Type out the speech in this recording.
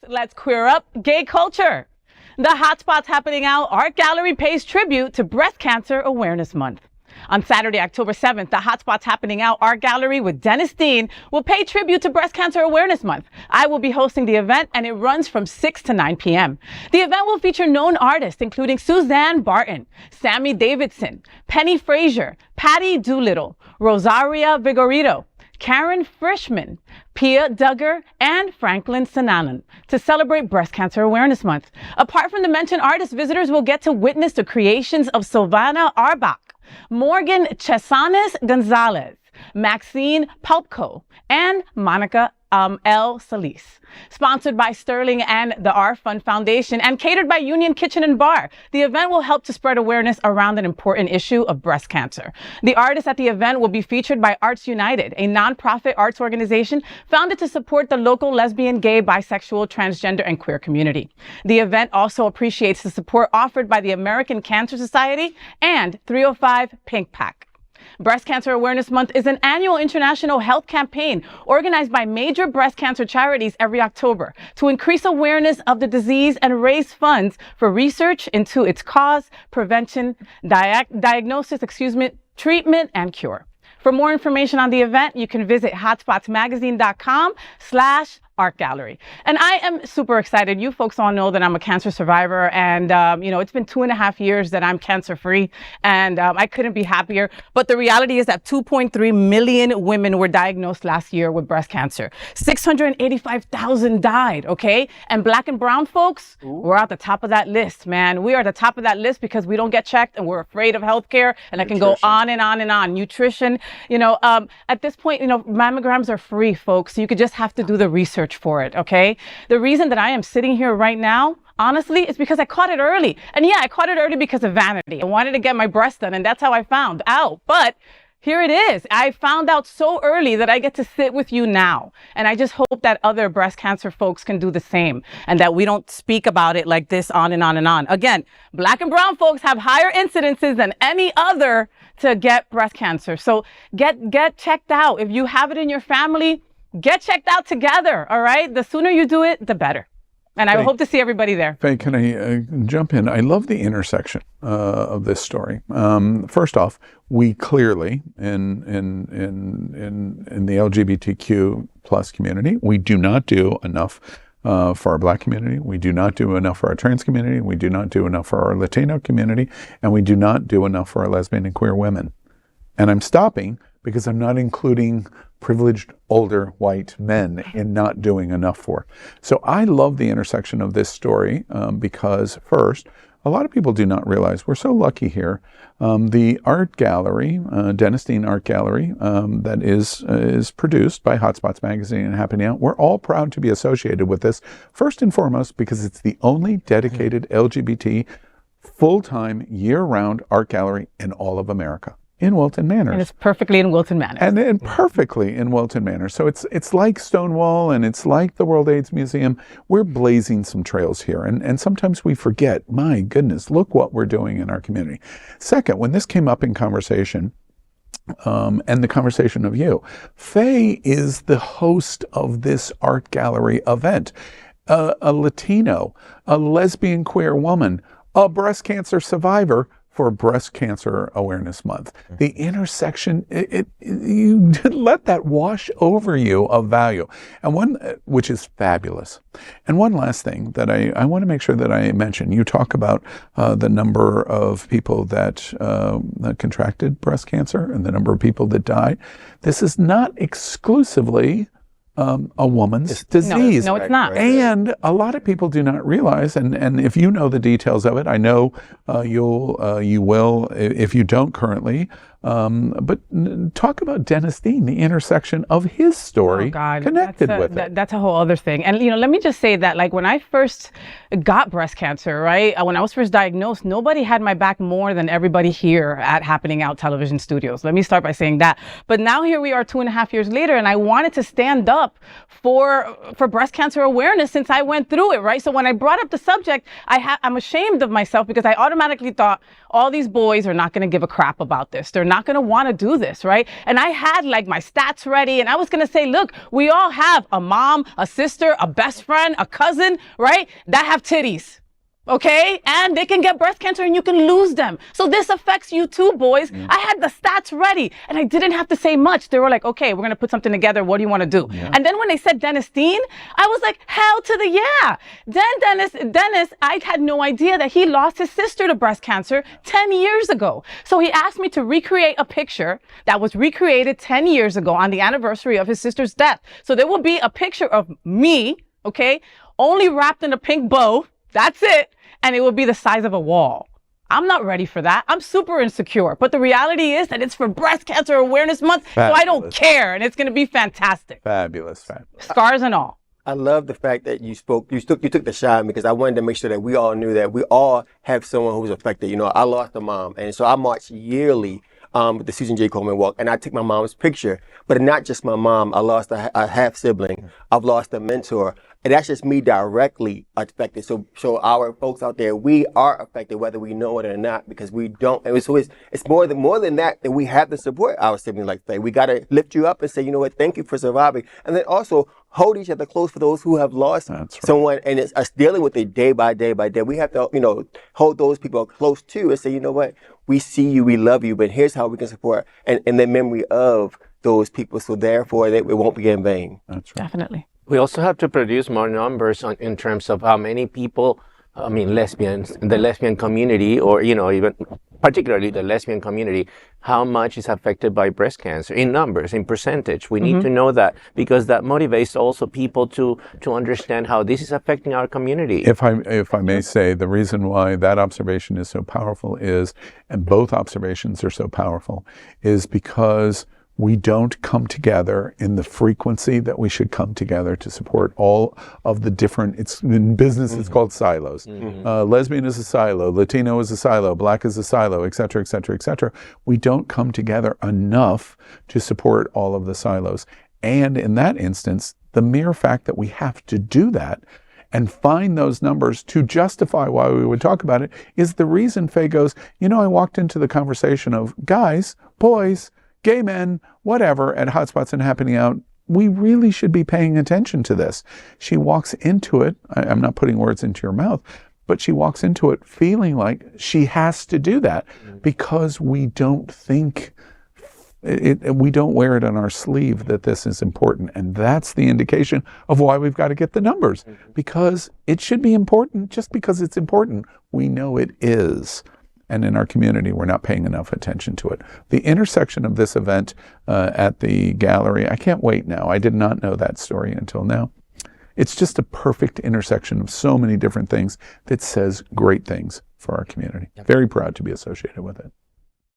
Let's queer up gay culture. The HOTspots Happening Out Art Gallery pays tribute to Breast Cancer Awareness Month. On Saturday, October 7th, the HOTspots Happening Out Art Gallery with Dennis Dean will pay tribute to Breast Cancer Awareness Month. I will be hosting the event, and it runs from 6 to 9 p.m. The event will feature known artists, including Suzanne Barton, Sammy Davidson, Penny Frazier, Patty Doolittle, Rosaria Vigorito, Karen Frischman, Pia Duggar, and Franklin Sananan to celebrate Breast Cancer Awareness Month. Apart from the mentioned artists, visitors will get to witness the creations of Silvana Arbach, Morgan Chesanes Gonzalez, Maxine Palpko, and Monica L. Solis. Sponsored by Sterling and the R Fund Foundation and catered by Union Kitchen and Bar, the event will help to spread awareness around an important issue of breast cancer. The artists at the event will be featured by Arts United, a nonprofit arts organization founded to support the local lesbian, gay, bisexual, transgender, and queer community. The event also appreciates the support offered by the American Cancer Society and 305 Pink Pack. Breast Cancer Awareness Month is an annual international health campaign organized by major breast cancer charities every October to increase awareness of the disease and raise funds for research into its cause, prevention, diagnosis, treatment, and cure. For more information on the event, you can visit hotspotsmagazine.com/art gallery. And I am super excited. You folks all know that I'm a cancer survivor, and it's been 2.5 years that I'm cancer free, and I couldn't be happier. But the reality is that 2.3 million women were diagnosed last year with breast cancer. 685,000 died, okay? And Black and brown folks, we're at the top of that list, man. We are at the top of that list because we don't get checked and we're afraid of healthcare, and I can go on and on and on. Nutrition, at this point, mammograms are free, folks. So you could just have to do the research for it, okay? The reason that I am sitting here right now, honestly, is because I caught it early. And yeah, I caught it early because of vanity. I wanted to get my breast done, and that's how I found out. But here it is. I found out so early that I get to sit with you now. And I just hope that other breast cancer folks can do the same, and that we don't speak about it like this on and on and on. Again, Black and brown folks have higher incidences than any other to get breast cancer. So get checked out. If you have it in your family, get checked out together, all right? The sooner you do it, the better. And I hope to see everybody there. Faye, can I jump in? I love the intersection of this story. First off, we clearly, in the LGBTQ plus community, we do not do enough for our Black community. We do not do enough for our trans community. We do not do enough for our Latino community. And we do not do enough for our lesbian and queer women. And I'm stopping because I'm not including privileged older white men in not doing enough for. So I love the intersection of this story because first, a lot of people do not realize we're so lucky here. The art gallery, Dennis Dean Art Gallery, that is produced by HOTspots Magazine and Happening Out. We're all proud to be associated with this, first and foremost, because it's the only dedicated LGBT full-time year-round art gallery in all of America. In Wilton Manor. And it's perfectly in Wilton Manor. And perfectly in Wilton Manor. So it's like Stonewall, and it's like the World AIDS Museum. We're blazing some trails here. And sometimes we forget, my goodness, look what we're doing in our community. Second, when this came up in conversation, and the conversation of you, Faye is the host of this art gallery event. A Latino, a lesbian queer woman, a breast cancer survivor, for Breast Cancer Awareness Month. The intersection, you let that wash over you of value, and which is fabulous. And one last thing that I want to make sure that I mention, you talk about the number of people that contracted breast cancer and the number of people that died. This is not exclusively a woman's disease. No, it's not. And a lot of people do not realize, and if you know the details of it, I know you will if you don't currently. But talk about Dennis Dean, the intersection of his story connected with it. That's a whole other thing. And, let me just say that, like, when I first got breast cancer, right, when I was first diagnosed, nobody had my back more than everybody here at Happening Out Television Studios. Let me start by saying that. But now here we are 2.5 years later, and I wanted to stand up for breast cancer awareness since I went through it, right? So when I brought up the subject, I'm ashamed of myself because I automatically thought all these boys are not going to give a crap about this. They're not going to want to do this, right? And I had like my stats ready, and I was going to say, look, we all have a mom, a sister, a best friend, a cousin, right, that have titties. Okay, and they can get breast cancer and you can lose them. So this affects you too, boys. I had the stats ready and I didn't have to say much. They were like, okay, we're going to put something together. What do you want to do? And then when they said Dennis Dean, I was like, hell to the yeah. Then Dennis, I had no idea that he lost his sister to breast cancer 10 years ago. So he asked me to recreate a picture that was recreated 10 years ago on the anniversary of his sister's death. So there will be a picture of me, okay, only wrapped in a pink bow. That's it. And it will be the size of a wall. I'm not ready for that. I'm super insecure. But the reality is that it's for Breast Cancer Awareness Month, so I don't care. And it's going to be fantastic. Fabulous. Scars and all. I love the fact that you took the shot, because I wanted to make sure that we all knew that we all have someone who's affected. You know, I lost a mom, and so I march yearly with the Susan J. Komen Walk, and I take my mom's picture. But not just my mom. I lost a half sibling. I've lost a mentor. And that's just me directly affected. So our folks out there, we are affected whether we know it or not, because we don't. And so it's more than that we have to support our siblings like Faye. We got to lift you up and say, you know what, thank you for surviving. And then also hold each other close for those who have lost someone. And it's us dealing with it day by day by day. We have to, hold those people close too and say, you know what, we see you, we love you, but here's how we can support and the memory of those people. So therefore, it won't be in vain. That's right. Definitely. We also have to produce more numbers in terms of how many people, lesbians, the lesbian community, or, even particularly the lesbian community, how much is affected by breast cancer in numbers, in percentage. We need to know that, because that motivates also people to understand how this is affecting our community. If I may say, the reason why that observation is so powerful is, and both observations are so powerful, is because we don't come together in the frequency that we should come together to support all of the different, in business it's called silos. Lesbian is a silo, Latino is a silo, Black is a silo, et cetera, et cetera, et cetera. We don't come together enough to support all of the silos. And in that instance, the mere fact that we have to do that and find those numbers to justify why we would talk about it is the reason Faye goes, I walked into the conversation of guys, boys, gay men, whatever, at HOTspots and Happening Out, we really should be paying attention to this. She walks into it, I'm not putting words into your mouth, but she walks into it feeling like she has to do that because we don't think, we don't wear it on our sleeve that this is important. And that's the indication of why we've got to get the numbers, because it should be important just because it's important. We know it is. And in our community, we're not paying enough attention to it. The intersection of this event at the gallery, I can't wait now. I did not know that story until now. It's just a perfect intersection of so many different things that says great things for our community. Very proud to be associated with it.